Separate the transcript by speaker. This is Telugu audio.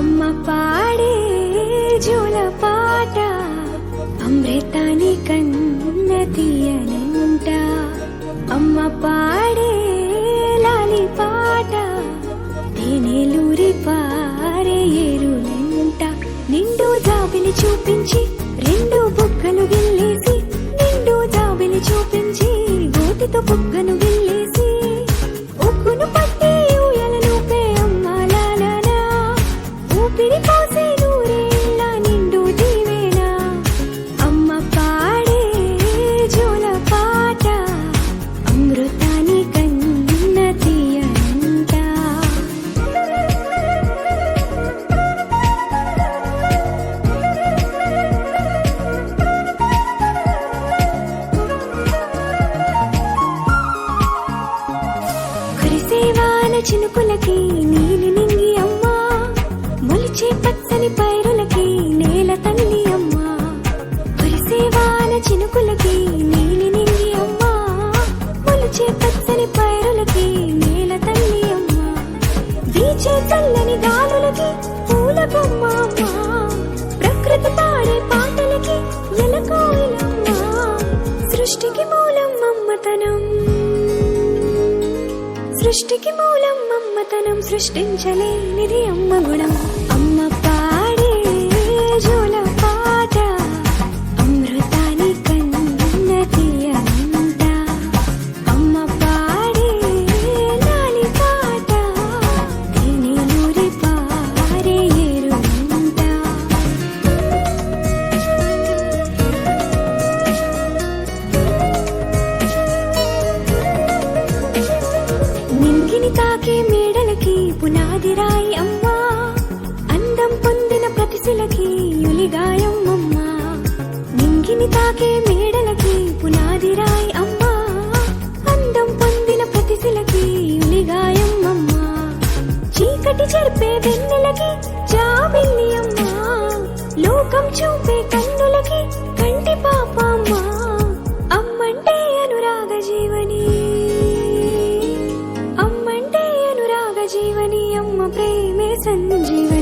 Speaker 1: అమ్మ పాడే జోల పాట అమృతాని కన్న తీయనంట. అమ్మ పాడే లాలి పాట తేనెలూరి పారే ఏరులంట. నిండు జాబిలి చూపించి రెండు బుగ్గలు గిల్లేసి, నిండు జాబిలి చూపించి గోటితో బుగ్గను గిల్లేసి, ఉక్కును పట్టి ఊయలలోపే అమ్మ లాలనా, ఊపిరి పోసే నూరేళ్ళ నిండు దీవేనా. అమ్మ పాడే జోల పాట అమృతాని కన్న తీయనంట. కురిసేవాన చినుకులకి నీలి నింగి అమ్మ, మొలిచే పచ్చని పైరులకి నేల తల్లి అమ్మ. కురిసేవాన చినుకులకి నీలి నింగి అమ్మ, మొలిచే పచ్చని పైరులకి నేల తల్లి అమ్మ. వీచే చల్లని గాలులకి పూల బొమ్మ అమ్మ, ప్రకృతి పాడే పాటలకి ఎలకోయిలమ్మ. సృష్టికి మూలం అమ్మతనం, సృష్టికి మూలం అమ్మతనం, సృష్టించలేనిది అమ్మ గుణం. అమ్మ పాడే జోల పాట అమృతాని కన్న తీయనంట. అమ్మ పాడే లాలి పాట తేనెలూరి పారే ఏరులంట. నింగిని తాకే మేడలకి పునాది రాయి అమ్మ, అందం పొందిన ప్రతిశిలకి యులిగాయం అమ్మ. నింగిని తాకే మేడలకి పునాది రాయి అమ్మ, అందం పొందిన ప్రతిశిలకి యులిగాయం అమ్మ. చీకటి చెరిపే వెన్నెలకి జాబిల్లి అమ్మ, లోకం చూపే కన్నులకి కంటి పాప అమ్మ. అమ్మంటే అనురాగ జీవని, అమ్మంటే అనురాగ జీవని, అమ్మ ప్రేమే సంజీవని.